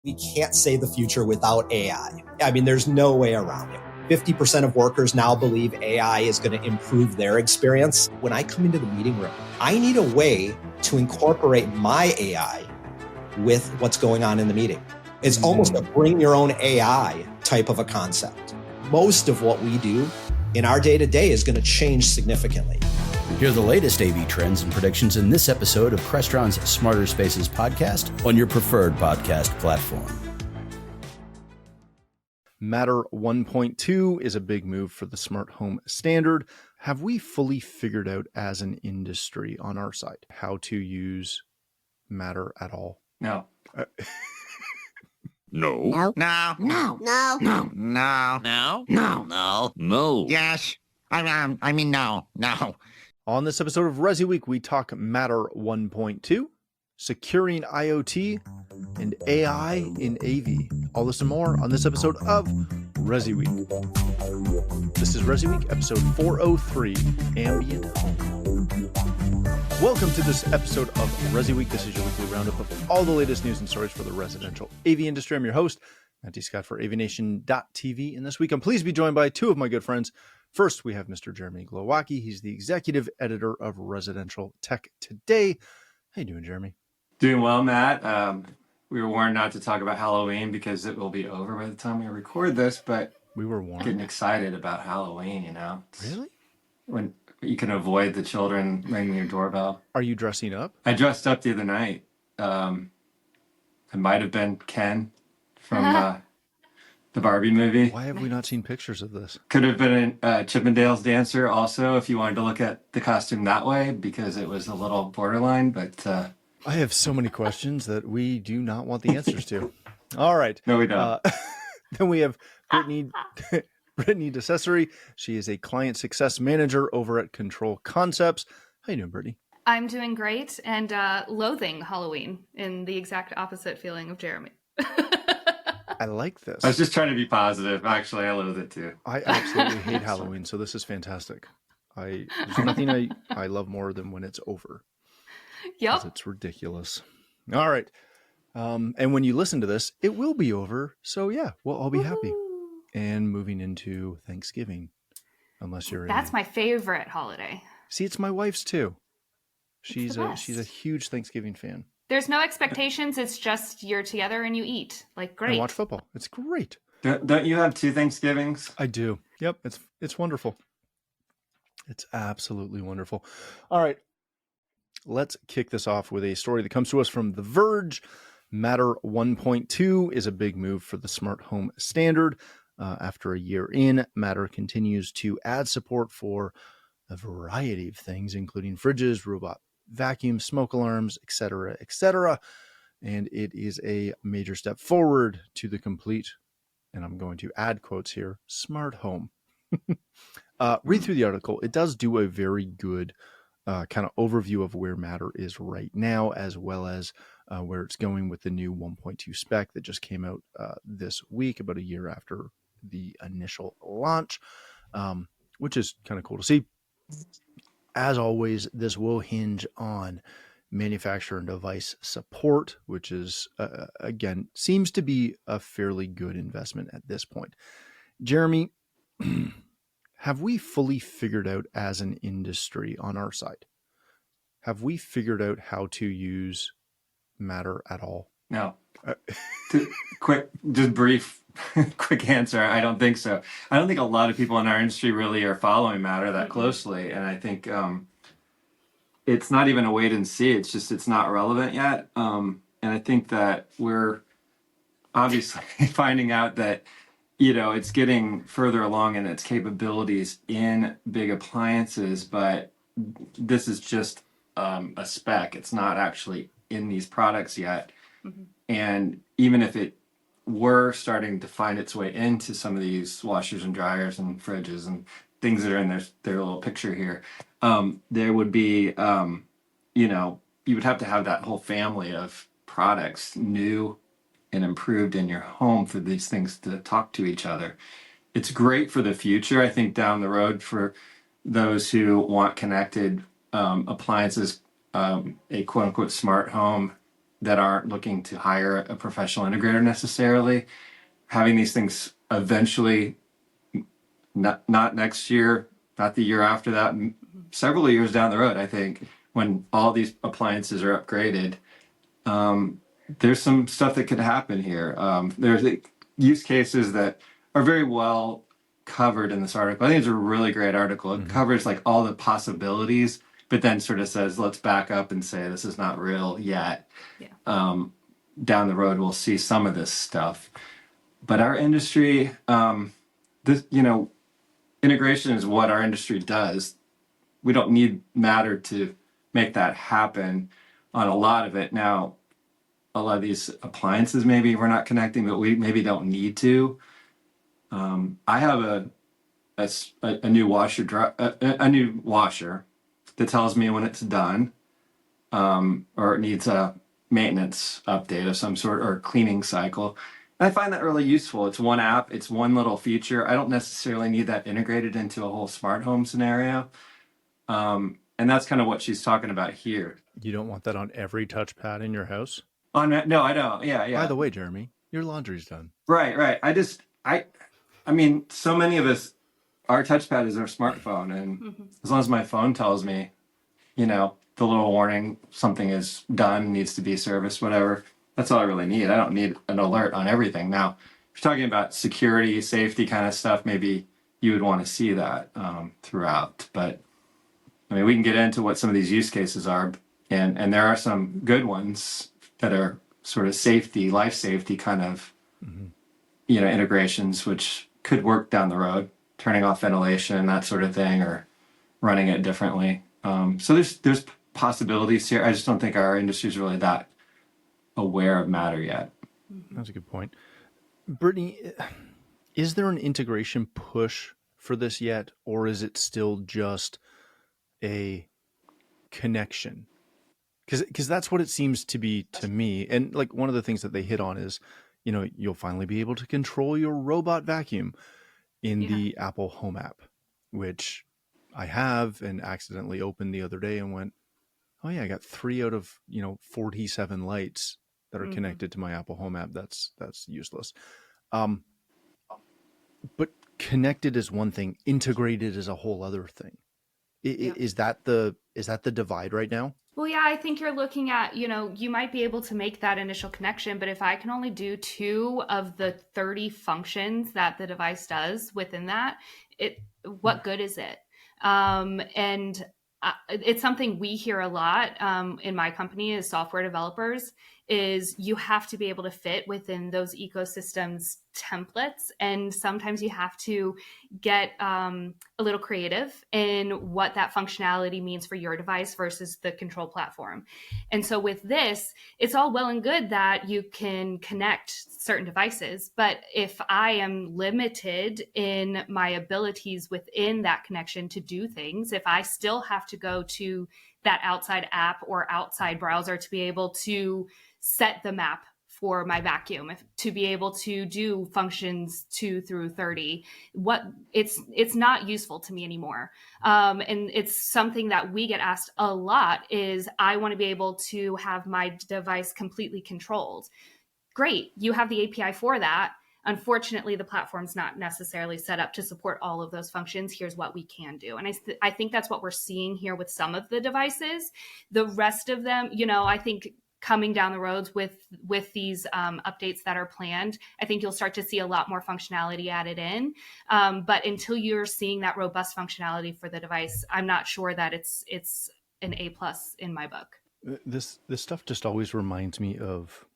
We can't say the future without AI. I mean, there's no way around it. 50% of workers now believe AI is going to improve their experience. When I come into the meeting room, I need a way to incorporate my AI with what's going on in the meeting. It's almost a bring your own AI type of a concept. Most of what we do in our day-to-day is going to change significantly. Hear the latest AV trends and predictions in this episode of Crestron's Smarter Spaces podcast on your preferred podcast platform. Matter 1.2 is a big move for the smart home standard. Have we fully figured out as an industry on our side how to use Matter at all? No. No. No. No. No. No. No. No. No. No. No. No. Yes. I mean, no. No. On this episode of ResiWeek, we talk Matter 1.2, securing IoT, and AI in AV. All this and more on this episode of ResiWeek. This is ResiWeek, episode 403, Ambient Home. Welcome to this episode of ResiWeek. This is your weekly roundup of all the latest news and stories for the residential AV industry. I'm your host, Matt DiCesare for AVNation.tv. And this week, I'm pleased to be joined by two of my good friends. First, we have Mr. Jeremy Glowacki. He's the executive editor of Residential Tech Today. How you doing, Jeremy? Doing well, Matt. We were warned not to talk about Halloween because it will be over by the time we record this, but We were warned. getting excited about Halloween, you know? Really? When you can avoid the children ringing your doorbell. Are you dressing up? I dressed up the other night. I might have been Ken from the Barbie movie. Why have we not seen pictures of this? Could have been a Chippendales dancer also if you wanted to look at the costume that way because it was a little borderline, but... I have so many questions that we do not want the answers to. All right. No, we don't. Then we have Brittany DiCesare. She is a client success manager over at Control Concepts. How you doing, Brittany? I'm doing great and loathing Halloween in the exact opposite feeling of Jeremy. I like this. I was just trying to be positive. Actually, I loathe it too. I absolutely hate Halloween, so this is fantastic. There's nothing I love more than when it's over. Yep. It's ridiculous. All right. And when you listen to this, it will be over. So yeah, we'll all be happy. And moving into Thanksgiving, unless you're That's my favorite holiday. See, it's my wife's too. She's a huge Thanksgiving fan. There's no expectations. It's just you're together and you eat. Like, great. And watch football. It's great. Don't you have two Thanksgivings? I do. Yep. It's wonderful. It's absolutely wonderful. All right. Let's kick this off with a story that comes to us from The Verge. Matter 1.2 is a big move for the smart home standard. After a year in, Matter continues to add support for a variety of things, including fridges, robot vacuums, smoke alarms, etc., etc. And it is a major step forward to the complete, and I'm going to add quotes here, smart home. Read through the article. It does do a very good kind of overview of where Matter is right now, as well as where it's going with the new 1.2 spec that just came out this week, about a year after the initial launch, which is kind of cool to see. As always, this will hinge on manufacturer and device support, which is, again, seems to be a fairly good investment at this point. Jeremy, have we fully figured out as an industry on our side? Have we figured out how to use Matter at all? No. Quick answer. I don't think so. I don't think a lot of people in our industry really are following Matter that closely. And I think it's not even a wait and see. It's just, it's not relevant yet. And I think that we're obviously finding out that, you know, it's getting further along in its capabilities in big appliances, but this is just a spec. It's not actually in these products yet. Mm-hmm. And even if it were starting to find its way into some of these washers and dryers and fridges and things that are in their little picture here, there would be, you know, you would have to have that whole family of products new and improved in your home for these things to talk to each other. It's great for the future, I think, down the road for those who want connected appliances, a quote-unquote smart home that aren't looking to hire a professional integrator necessarily, having these things eventually, not next year, not the year after that, several years down the road, I think, when all these appliances are upgraded, there's some stuff that could happen here. There's use cases that are very well covered in this article. I think it's a really great article. It covers like all the possibilities, but then sort of says, let's back up and say this is not real yet. Yeah. Down the road, we'll see some of this stuff. But our industry, this, integration is what our industry does. We don't need Matter to make that happen on a lot of it. Now, a lot of these appliances, maybe we're not connecting, but we maybe don't need to. I have a new washer, a new washer that tells me when it's done, or it needs a maintenance update of some sort or a cleaning cycle. And I find that really useful. It's one app, it's one little feature. I don't necessarily need that integrated into a whole smart home scenario. And that's kind of what she's talking about here. You don't want that on every touchpad in your house? Oh, no, I don't. Yeah. By the way, Jeremy, your laundry's done. Right. I mean, so many of us, our touchpad is our smartphone. And as long as my phone tells me, the little warning, something is done, needs to be serviced, whatever, that's all I really need. I don't need an alert on everything. Now, if you're talking about security, safety kind of stuff, maybe you would want to see that throughout. But, I mean, we can get into what some of these use cases are. And there are some good ones that are sort of safety, life safety kind of, integrations, which could work down the road, turning off ventilation, that sort of thing, or running it differently. So there's possibilities here. I just don't think our industry is really that aware of Matter yet. That's a good point. Brittany, is there an integration push for this yet, or is it still just a connection? Because that's what it seems to be to me. And like one of the things that they hit on is, you'll finally be able to control your robot vacuum in the Apple Home app, which I have and accidentally opened the other day and went, oh yeah, I got 3 out of 47 lights that are connected to my Apple Home app. That's useless. But connected is one thing, integrated is a whole other thing. Is that the divide right now? Well, yeah, I think you're looking at, you might be able to make that initial connection, but if I can only do 2 of the 30 functions that the device does within that, what good is it? And it's something we hear a lot in my company as software developers, is you have to be able to fit within those ecosystems templates. And sometimes you have to get a little creative in what that functionality means for your device versus the control platform. And so with this, it's all well and good that you can connect certain devices, but if I am limited in my abilities within that connection to do things, if I still have to go to that outside app or outside browser to be able to set the map for my vacuum, to be able to do functions 2 through 30, it's not useful to me anymore. And it's something that we get asked a lot is, I want to be able to have my device completely controlled. Great, you have the API for that. Unfortunately, the platform's not necessarily set up to support all of those functions. Here's what we can do. And I think that's what we're seeing here with some of the devices. The rest of them, I think coming down the roads with these updates that are planned, I think you'll start to see a lot more functionality added in. But until you're seeing that robust functionality for the device, I'm not sure that it's an A+ in my book. This stuff just always reminds me of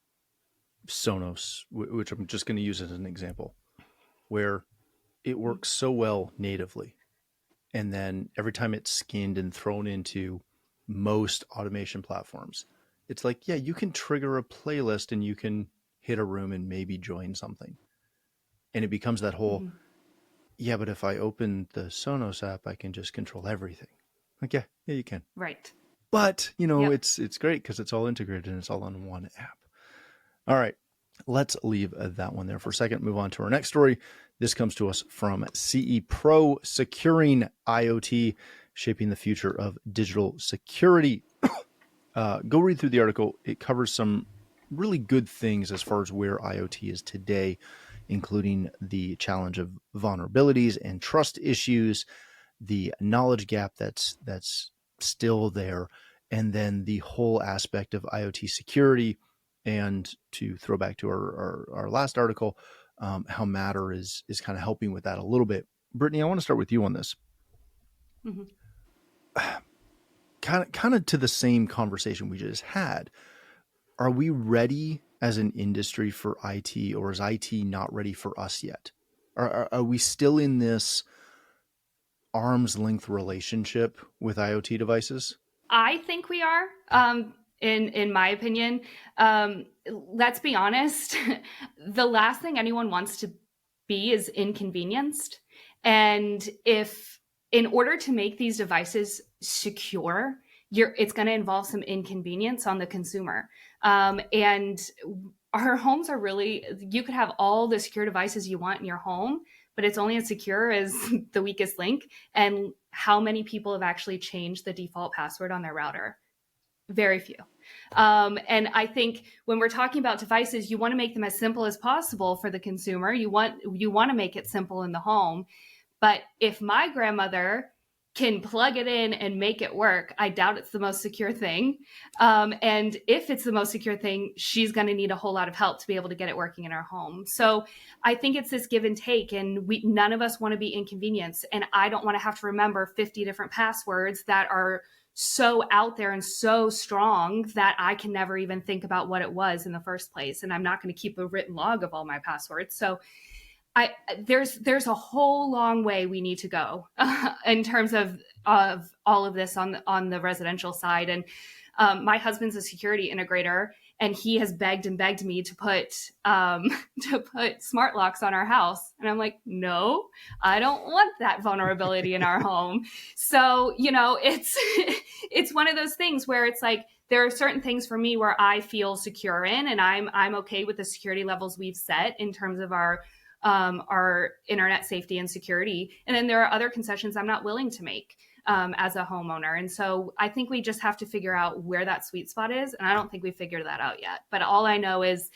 Sonos, which I'm just going to use as an example, where it works so well natively. And then every time it's skinned and thrown into most automation platforms, it's like, yeah, you can trigger a playlist and you can hit a room and maybe join something. And it becomes that whole, yeah, but if I open the Sonos app, I can just control everything. Like, yeah, you can. Right. But, it's great because it's all integrated and it's all on one app. All right, let's leave that one there for a second. Move on to our next story. This comes to us from CE Pro, Securing IoT, Shaping the Future of Digital Security. Go read through the article. It covers some really good things as far as where IoT is today, including the challenge of vulnerabilities and trust issues, the knowledge gap that's still there, and then the whole aspect of IoT security. And to throw back to our last article, how Matter is kind of helping with that a little bit. Brittany, I want to start with you on this. Mm-hmm. Kind of to the same conversation we just had. Are we ready as an industry for IT, or is IT not ready for us yet? Are we still in this arm's length relationship with IoT devices? I think we are, in my opinion. Let's be honest. The last thing anyone wants to be is inconvenienced. And if, in order to make these devices secure, it's going to involve some inconvenience on the consumer. And our homes are really, you could have all the secure devices you want in your home, but it's only as secure as the weakest link. And how many people have actually changed the default password on their router? Very few. And I think when we're talking about devices, you want to make them as simple as possible for the consumer. You want to make it simple in the home. But if my grandmother can plug it in and make it work, I doubt it's the most secure thing. And if it's the most secure thing, she's going to need a whole lot of help to be able to get it working in our home. So I think it's this give and take, and none of us want to be inconvenienced. And I don't want to have to remember 50 different passwords that are so out there and so strong that I can never even think about what it was in the first place. And I'm not going to keep a written log of all my passwords. So there's a whole long way we need to go in terms of all of this on the residential side. And my husband's a security integrator, and he has begged and begged me to put smart locks on our house. And I'm like, no, I don't want that vulnerability in our home. So, it's one of those things where it's like, there are certain things for me where I feel secure in, and I'm okay with the security levels we've set in terms of our internet safety and security. And then there are other concessions I'm not willing to make as a homeowner. And so I think we just have to figure out where that sweet spot is. And I don't think we figured that out yet. But all I know is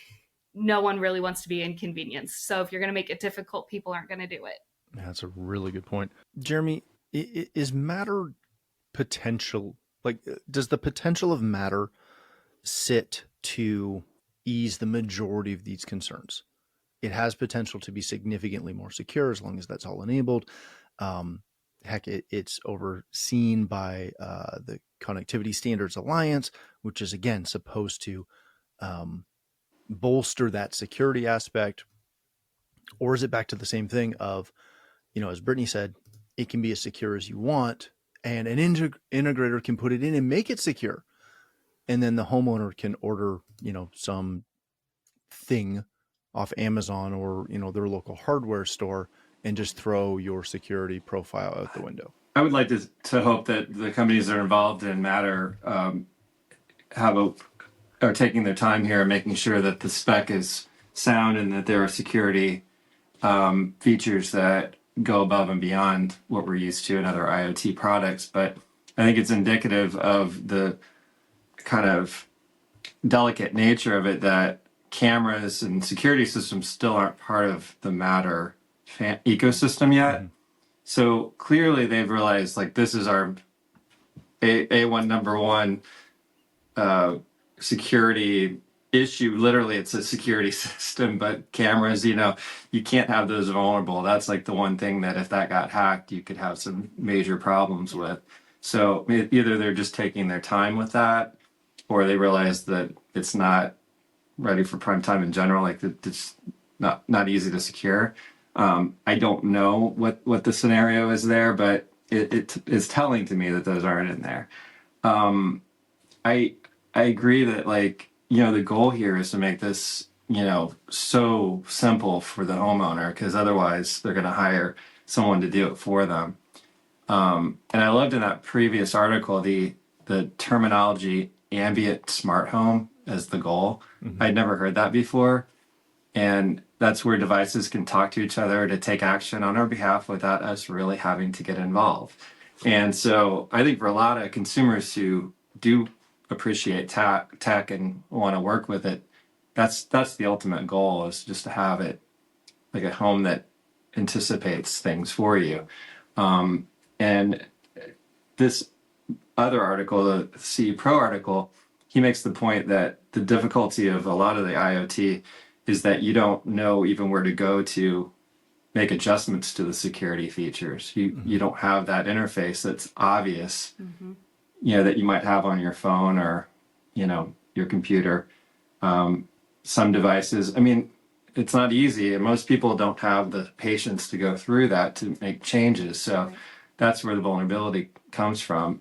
no one really wants to be inconvenienced. So if you're going to make it difficult, people aren't going to do it. That's a really good point. Jeremy, is Matter potential, does the potential of Matter sit to ease the majority of these concerns? It has potential to be significantly more secure as long as that's all enabled. It's overseen by the Connectivity Standards Alliance, which is, again, supposed to bolster that security aspect. Or is it back to the same thing of, as Brittany said, it can be as secure as you want, and an integrator can put it in and make it secure. And then the homeowner can order, some thing off Amazon or, their local hardware store and just throw your security profile out the window. I would like to hope that the companies that are involved in Matter are taking their time here and making sure that the spec is sound and that there are security features that go above and beyond what we're used to in other IoT products. But I think it's indicative of the kind of delicate nature of it that cameras and security systems still aren't part of the Matter ecosystem yet. Mm-hmm. So clearly they've realized this is our A1 number one security issue. Literally it's a security system, but cameras, you can't have those vulnerable. That's the one thing that if that got hacked, you could have some major problems with. So either they're just taking their time with that, or they realize that it's not ready for prime time in general. It's not easy to secure. I don't know what the scenario is there, but it is telling to me that those aren't in there. I agree that the goal here is to make this so simple for the homeowner, because otherwise they're going to hire someone to do it for them. And I loved in that previous article the terminology ambient smart home as the goal. Mm-hmm. I'd never heard that before. And that's where devices can talk to each other to take action on our behalf without us really having to get involved. And so I think for a lot of consumers who do appreciate tech and want to work with it, that's the ultimate goal, is just to have it like a home that anticipates things for you. And this other article, the CE Pro article, he makes the point that the difficulty of a lot of the IoT is that you don't know even where to go to make adjustments to the security features. You don't have that interface that's obvious, that you might have on your phone or, your computer. Some devices, it's not easy, and most people don't have the patience to go through that to make changes. So that's where the vulnerability comes from.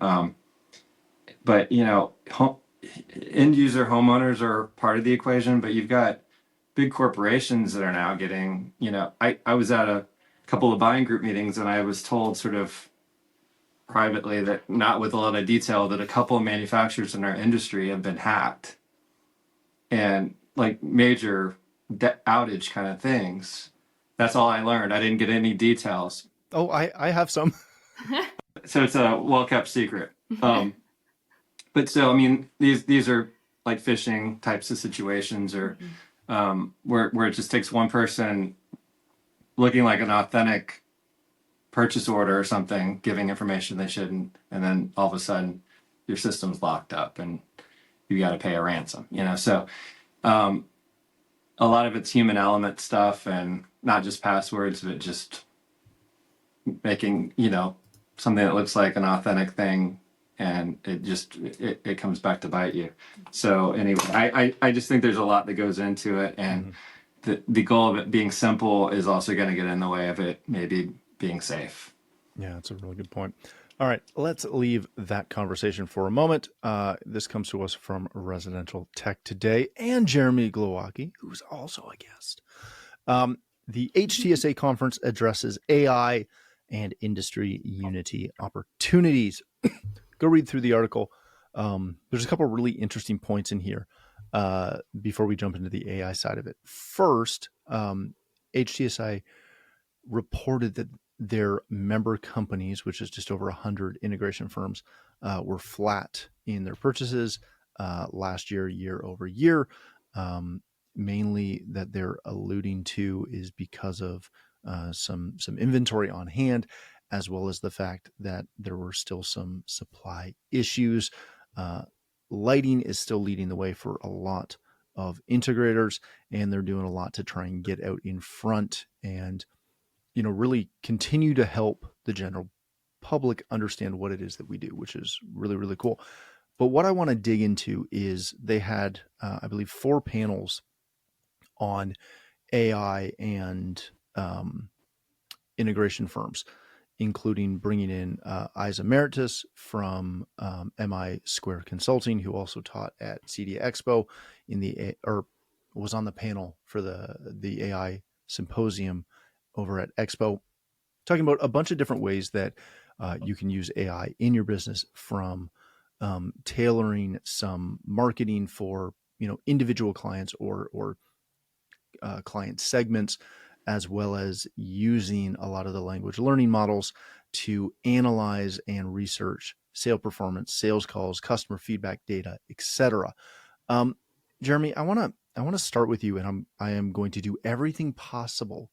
But end user homeowners are part of the equation, but you've got big corporations that are now getting, I was at a couple of buying group meetings, and I was told sort of privately, that not with a lot of detail, that a couple of manufacturers in our industry have been hacked, and like major outage kind of things. That's all I learned. I didn't get any details. Oh, I have some. So it's a well-kept secret. But so, these are like phishing types of situations, or where it just takes one person looking like an authentic purchase order or something, giving information they shouldn't, and then all of a sudden your system's locked up and you got to pay a ransom. So a lot of it's human element stuff, and not just passwords, but just making something that looks like an authentic thing, and it comes back to bite you. So anyway, I just think there's a lot that goes into it, and the goal of it being simple is also going to get in the way of it maybe being safe. Yeah, that's a really good point. All right, let's leave that conversation for a moment. This comes to us from Residential Tech Today and Jeremy Glowacki, who's also a guest. The HTSA conference addresses AI and industry unity opportunities. Go read through the article. There's a couple of really interesting points in here before we jump into the AI side of it. First, HTSI reported that their member companies, which is just over 100 integration firms, were flat in their purchases last year over year. Mainly that they're alluding to is because of some inventory on hand, as well as the fact that there were still some supply issues. Lighting is still leading the way for a lot of integrators, and they're doing a lot to try and get out in front and really continue to help the general public understand what it is that we do, which is really, really cool. But what I want to dig into is they had, I believe, 4 panels on AI and integration firms, including bringing in Isa Emeritus from MI Square Consulting, who also taught at CEDIA Expo was on the panel for the AI symposium over at Expo, talking about a bunch of different ways that you can use AI in your business, from tailoring some marketing for individual clients or client segments, as well as using a lot of the language learning models to analyze and research sales performance, sales calls, customer feedback data, etc. Jeremy, I want to start with you, and I am going to do everything possible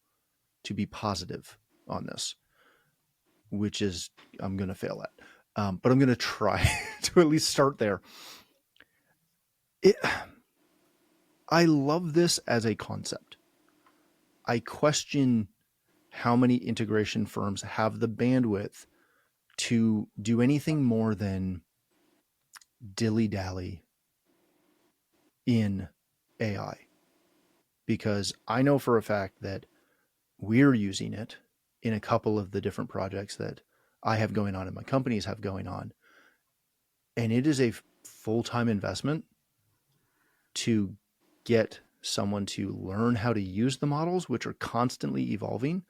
to be positive on this, which is I'm going to fail at, but I'm going to try to at least start there. I love this as a concept. I question how many integration firms have the bandwidth to do anything more than dilly-dally in AI, because I know for a fact that we're using it in a couple of the different projects that I have going on and my companies have going on. And it is a full-time investment to get someone to learn how to use the models, which are constantly evolving,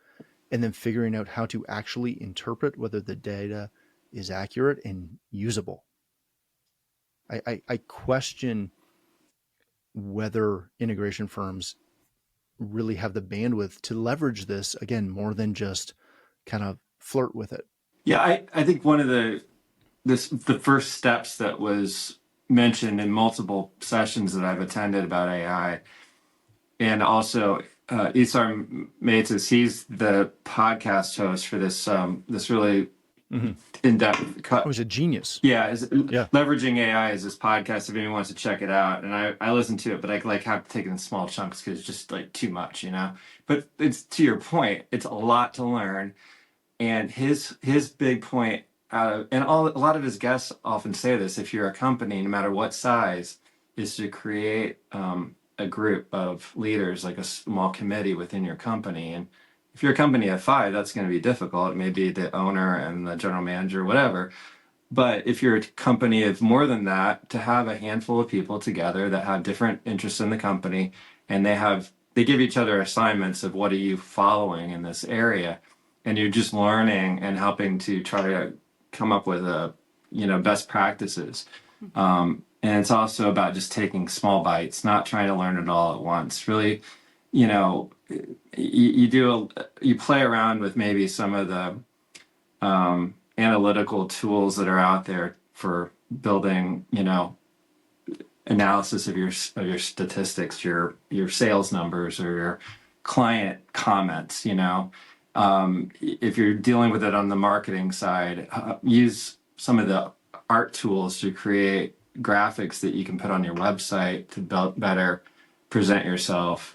and then figuring out how to actually interpret whether the data is accurate and usable. I question whether integration firms really have the bandwidth to leverage this, again, more than just kind of flirt with it. Yeah, I think one of the first steps that was mentioned in multiple sessions that I've attended about AI and also Isar Mates, he's the podcast host for this really in-depth Oh, he's a genius. Yeah, Yeah. leveraging AI is this podcast. If anyone wants to check it out, and I listen to it, but I like have to take it in small chunks because it's just like too much, you know. But it's to your point, it's a lot to learn, and his big point, and a lot of his guests often say this: if you're a company, no matter what size, is to create a group of leaders, like a small committee within your company, and if you're a company of 5, that's going to be difficult. It may be the owner and the general manager, whatever. But if you're a company of more than that, to have a handful of people together that have different interests in the company, and they give each other assignments of what are you following in this area, and you're just learning and helping to try to come up with best practices. And it's also about just taking small bites, not trying to learn it all at once. Really, you play around with maybe some of the analytical tools that are out there for building, analysis of your statistics, your sales numbers, or your client comments. If you're dealing with it on the marketing side, use some of the art tools to create graphics that you can put on your website to better present yourself.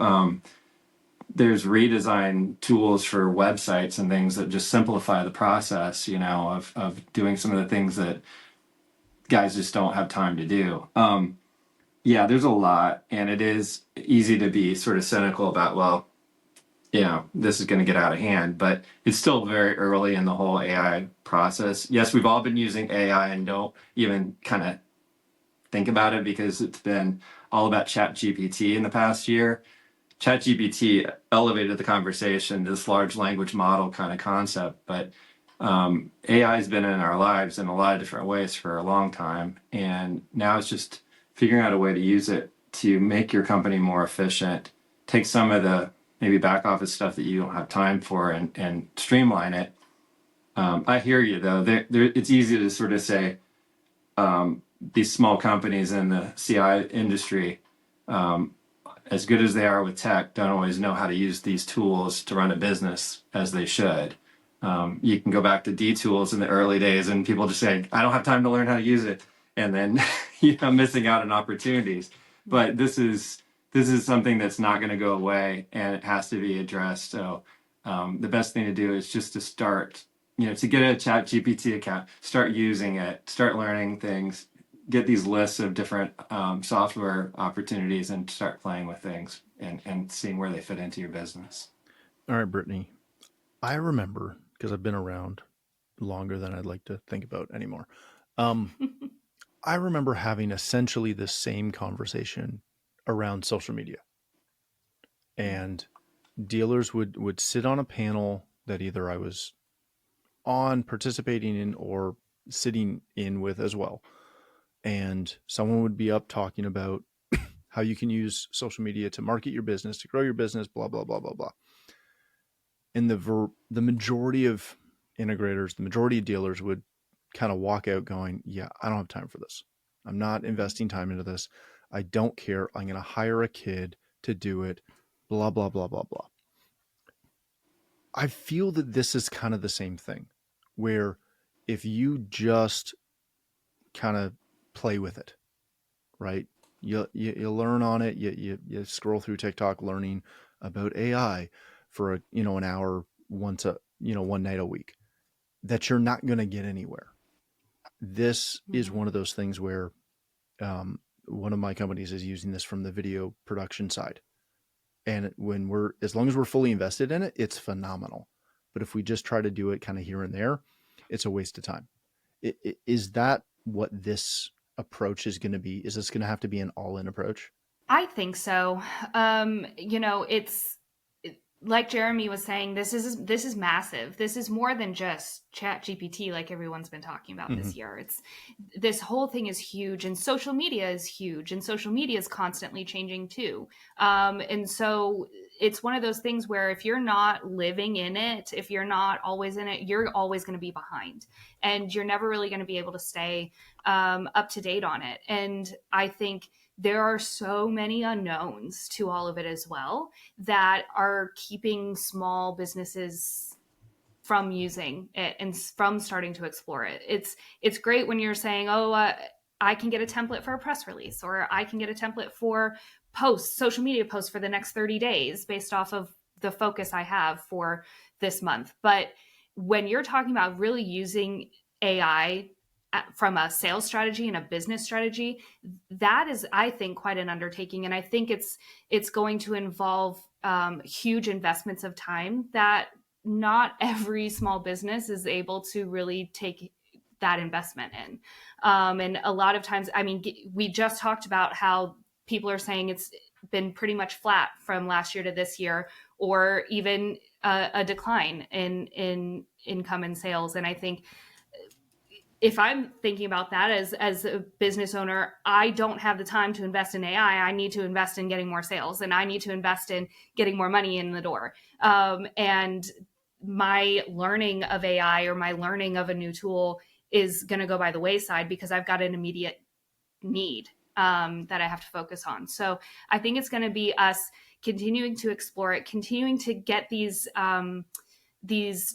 There's redesign tools for websites and things that just simplify the process, of doing some of the things that guys just don't have time to do. Yeah, there's a lot, and it is easy to be sort of cynical about, well, this is going to get out of hand, but it's still very early in the whole AI process. Yes, we've all been using AI and don't even kind of think about it because it's been all about ChatGPT in the past year. ChatGPT elevated the conversation to this large language model kind of concept, but AI has been in our lives in a lot of different ways for a long time, and now it's just figuring out a way to use it to make your company more efficient, take some of the maybe back office stuff that you don't have time for, and streamline it. I hear you though. It's easy to sort of say these small companies in the CI industry, as good as they are with tech, don't always know how to use these tools to run a business as they should. You can go back to D tools in the early days and people just say, I don't have time to learn how to use it. And then, missing out on opportunities. But this is something that's not going to go away, and it has to be addressed. So the best thing to do is just to start, to get a ChatGPT account, start using it, start learning things, get these lists of different software opportunities, and start playing with things and seeing where they fit into your business. All right, Brittany. I remember, because I've been around longer than I'd like to think about anymore. I remember having essentially the same conversation around social media. And dealers would sit on a panel that either I was on, participating in, or sitting in with as well. And someone would be up talking about how you can use social media to market your business, to grow your business, blah, blah, blah, blah, blah. And the majority of integrators, the majority of dealers would kind of walk out going, yeah, I don't have time for this. I'm not investing time into this. I don't care. I'm going to hire a kid to do it, blah, blah, blah, blah, blah. I feel that this is kind of the same thing, where if you just kind of play with it, right? You learn on it. You scroll through TikTok learning about AI for an hour one night a week, that you're not going to get anywhere. This is one of those things where one of my companies is using this from the video production side. And as long as we're fully invested in it, it's phenomenal. But if we just try to do it kind of here and there, it's a waste of time. Is that what this approach is going to be? Is this going to have to be an all-in approach? I think so. It's like Jeremy was saying, this is massive. This is more than just ChatGPT, like everyone's been talking about this year. This whole thing is huge, and social media is huge, and social media is constantly changing too. And so it's one of those things where if you're not living in it, if you're not always in it, you're always going to be behind, and you're never really going to be able to stay up to date on it. And I think there are so many unknowns to all of it as well that are keeping small businesses from using it and from starting to explore it. It's great when you're saying, I can get a template for a press release, or I can get a template for posts, social media posts for the next 30 days based off of the focus I have for this month. But when you're talking about really using AI from a sales strategy and a business strategy, that is, I think, quite an undertaking. And I think it's going to involve huge investments of time that not every small business is able to really take that investment in. And a lot of times, I mean, we just talked about how people are saying it's been pretty much flat from last year to this year, or even a decline in income and sales. And I think if I'm thinking about that as a business owner, I don't have the time to invest in AI. I need to invest in getting more sales, and I need to invest in getting more money in the door. And my learning of AI or my learning of a new tool is going to go by the wayside because I've got an immediate need that I have to focus on. So I think it's going to be us continuing to explore it, continuing to get these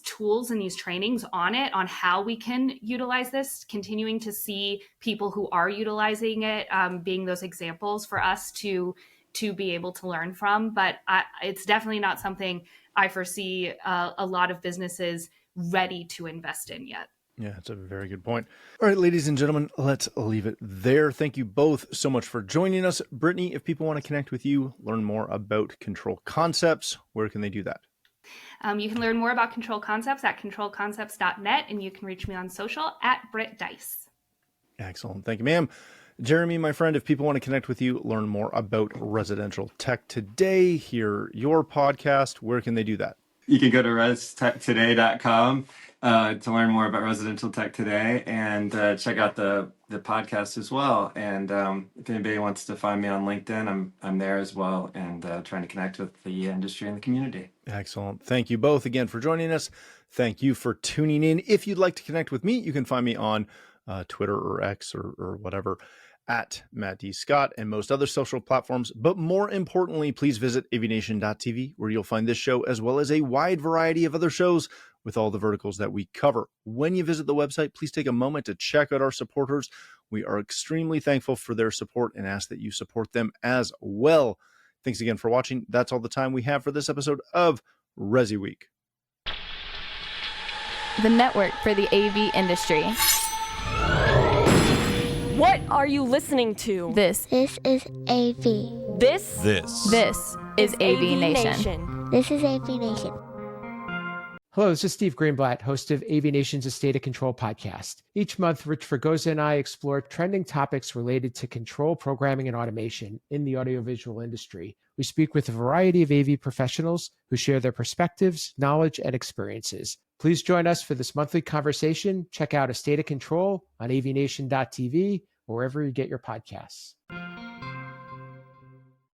tools and these trainings on how we can utilize this, continuing to see people who are utilizing it, being those examples for us to be able to learn from. But it's definitely not something I foresee a lot of businesses ready to invest in yet. Yeah, that's a very good point. All right, ladies and gentlemen, let's leave it there. Thank you both so much for joining us. Brittany, if people want to connect with you, learn more about Control Concepts, where can they do that? You can learn more about Control Concepts at controlconcepts.net, and you can reach me on social at BrittDice. Excellent. Thank you, ma'am. Jeremy, my friend, if people want to connect with you, learn more about Residential Tech Today, hear your podcast, where can they do that? You can go to restechtoday.com to learn more about Residential Tech Today, and check out the podcast as well. And if anybody wants to find me on LinkedIn, I'm there as well, and trying to connect with the industry and the community. Excellent. Thank you both again for joining us. Thank you for tuning in. If you'd like to connect with me, you can find me on Twitter or X or whatever, at Matt D. Scott, and most other social platforms. But more importantly, please visit AVNation.tv, where you'll find this show as well as a wide variety of other shows with all the verticals that we cover. When you visit the website, please take a moment to check out our supporters. We are extremely thankful for their support and ask that you support them as well. Thanks again for watching. That's all the time we have for this episode of ResiWeek, the network for the AV industry. What are you listening to? This is AV. This is AVNation. This is AVNation. Hello, this is Steve Greenblatt, host of AVNation's A State of Control podcast. Each month, Rich Fregosa and I explore trending topics related to control, programming, and automation in the audiovisual industry. We speak with a variety of AV professionals who share their perspectives, knowledge, and experiences. Please join us for this monthly conversation. Check out A State of Control on avnation.tv or wherever you get your podcasts.